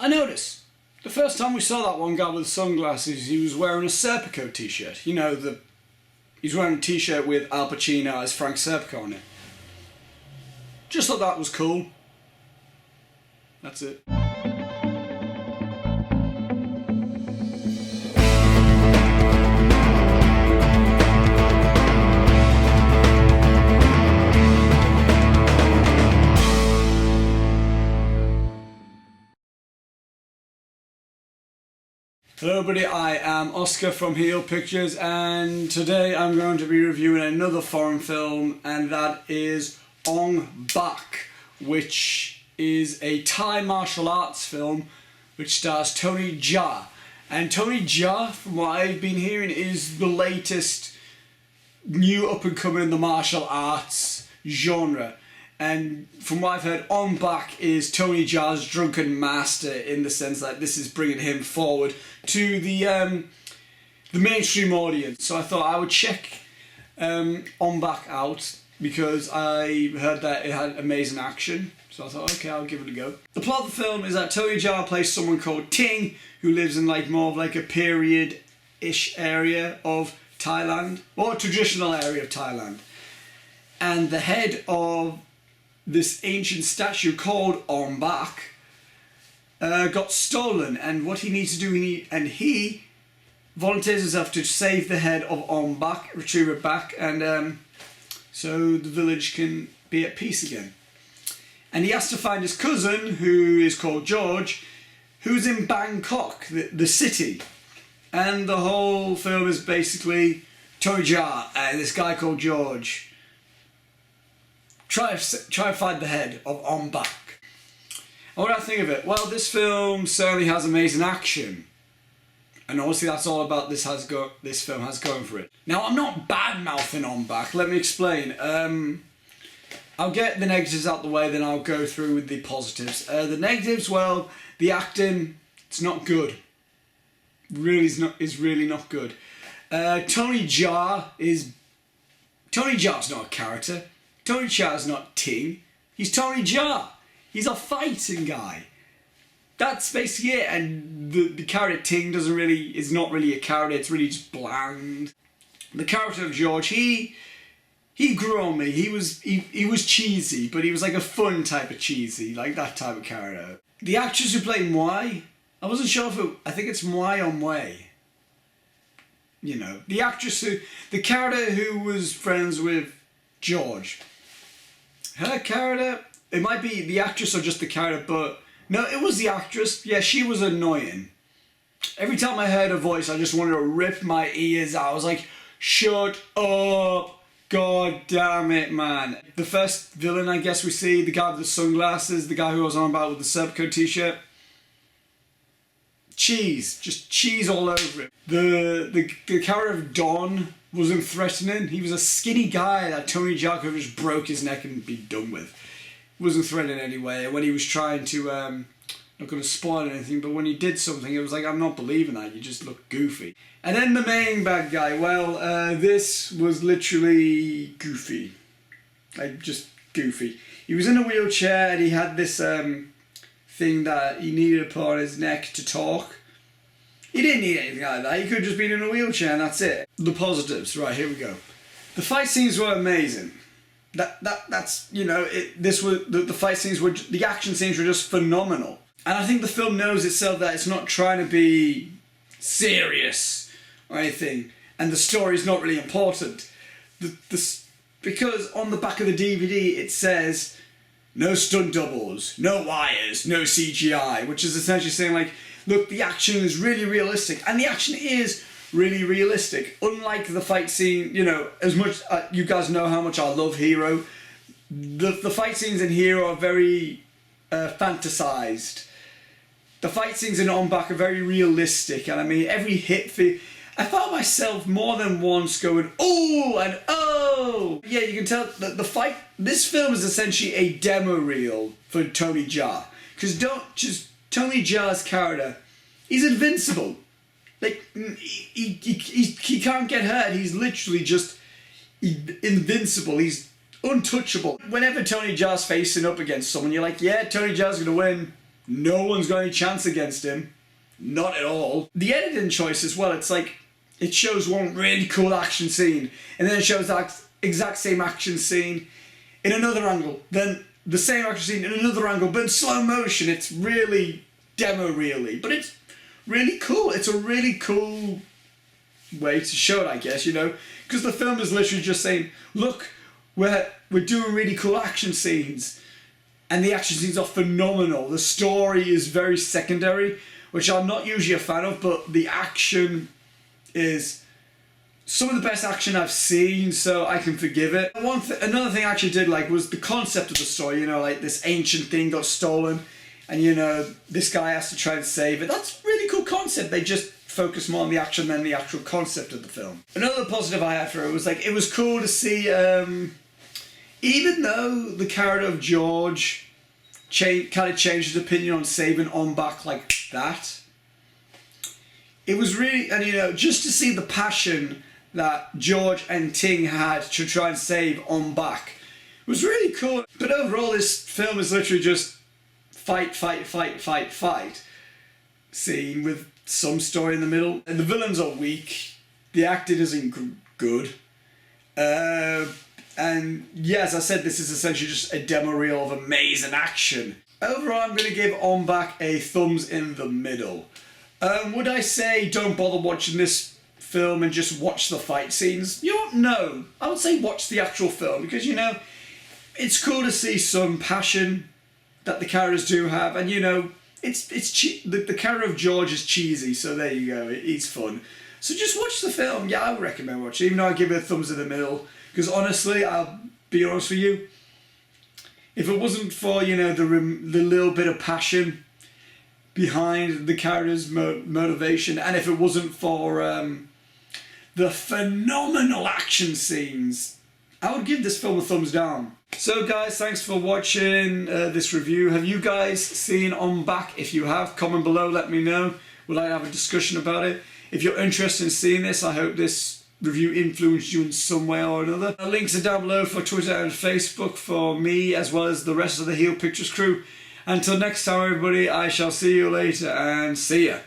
I noticed the first time we saw that one guy with sunglasses, he was wearing a Serpico t-shirt. You know, he's wearing a t-shirt with Al Pacino as Frank Serpico on it. Just thought that was cool. That's it. Hello everybody, I am Oscar from Heel Pictures, and today I'm going to be reviewing another foreign film, and that is Ong-Bak, which is a Thai martial arts film which stars Tony Jaa. And Tony Jaa, from what I've been hearing, is the latest new up-and-coming in the martial arts genre. And from what I've heard, Ong-Bak is Tony Jaa's drunken master, in the sense that this is bringing him forward to the mainstream audience. So I thought I would check Ong-Bak out, because I heard that it had amazing action. So I thought, okay, I'll give it a go. The plot of the film is that Tony Jaa plays someone called Ting, who lives in like more of like a period-ish area of Thailand, or a traditional area of Thailand. And the head of this ancient statue called Ong-Bak got stolen, and what he needs to do, he volunteers himself to save the head of Ong-Bak, retrieve it back, and so the village can be at peace again. And he has to find his cousin, who is called George, who's in Bangkok, the city. And the whole film is basically Tony Jaa and this guy called George try to find the head of Ong-Bak. What do I think of it? Well, this film certainly has amazing action, and obviously that's all about this film has going for it. Now, I'm not bad-mouthing Ong-Bak. Let me explain. I'll get the negatives out the way, then I'll go through with the positives. The negatives, well, the acting, it's not good. Is really not good. Tony Jaa's not a character. Tony Jaa's not Ting. He's Tony Jaa. He's a fighting guy. That's basically it. And the character Ting is not really a character. It's really just bland. The character of George, he grew on me. He was cheesy, but he was like a fun type of cheesy, like that type of character. The actress who played Mwai, I wasn't sure if I think it's Mwai or Mwai. You know, the character who was friends with George. Her character, it might be the actress or just the character, but no, it was the actress. Yeah, she was annoying. Every time I heard her voice, I just wanted to rip my ears out. I was like, shut up. God damn it, man. The first villain, I guess we see, the guy with the sunglasses, the guy who was on about with the Serpico t-shirt. Cheese. Just cheese all over it. The character of Don wasn't threatening. He was a skinny guy that Tony Jaa could have just broke his neck and be done with. Wasn't threatening anyway. And when he was trying to, not going to spoil anything, but when he did something, it was like, I'm not believing that. You just look goofy. And then the main bad guy, well, this was literally goofy. Like, just goofy. He was in a wheelchair and he had this thing that he needed to put on his neck to talk. He didn't need anything like that. He could have just been in a wheelchair and that's it. The positives, right, here we go. The fight scenes were amazing. That's you know, the fight scenes were, the action scenes were just phenomenal. And I think the film knows itself that it's not trying to be serious or anything, and the story's not really important. Because on the back of the DVD it says no stunt doubles, no wires, no CGI, which is essentially saying like, look, the action is really realistic, and the action is really realistic. Unlike the fight scene, you know, as much you guys know how much I love Hero. The fight scenes in Hero are very fantasized. The fight scenes in Ong-Bak are very realistic, and I mean every hit I found myself more than once going oh and oh. Yeah, you can tell that this film is essentially a demo reel for Tony Jaa, because Tony Jaa's character, he's invincible. Like, he can't get hurt. He's literally just invincible. He's untouchable. Whenever Tony Jaa's facing up against someone, you're like, yeah, Tony Jaa's gonna win. No one's got any chance against him. Not at all. The editing choice as well, it's like, it shows one really cool action scene, and then it shows that exact same action scene in another angle, then the same action scene in another angle, but in slow motion. It's really demo-reely, but it's really cool. It's a really cool way to show it, I guess, you know, because the film is literally just saying, look, we're doing really cool action scenes, and the action scenes are phenomenal. The story is very secondary, which I'm not usually a fan of, but the action is some of the best action I've seen, so I can forgive it. Another thing I actually did like was the concept of the story, you know, like this ancient thing got stolen, and you know, this guy has to try and save it. That's a really cool concept. They just focus more on the action than the actual concept of the film. Another positive I had for it was like, it was cool to see, even though the character of George kind of changed his opinion on saving Ong-Bak like that, it was really, and you know, just to see the passion that George and Ting had to try and save Ong-Bak was really cool. But overall, this film is literally just fight, fight, fight, fight, fight scene with some story in the middle. And the villains are weak. The acting isn't good. And yeah, as I said, this is essentially just a demo reel of amazing action. Overall, I'm going to give Ong-Bak a thumbs in the middle. Would I say don't bother watching this film and just watch the fight scenes? You know, no. I would say watch the actual film, because, you know, it's cool to see some passion that the characters do have, and you know, the character of George is cheesy, so there you go, he's fun. So just watch the film. Yeah, I would recommend watching, even though I give it a thumbs in the middle, because honestly, I'll be honest with you, if it wasn't for, you know, the little bit of passion behind the character's motivation, and if it wasn't for the phenomenal action scenes, I would give this film a thumbs down. So guys, thanks for watching this review. Have you guys seen Ong-Bak? If you have, comment below, let me know. We'd like to have a discussion about it. If you're interested in seeing this, I hope this review influenced you in some way or another. The links are down below for Twitter and Facebook for me, as well as the rest of the Heel Pictures crew. Until next time, everybody, I shall see you later, and see ya.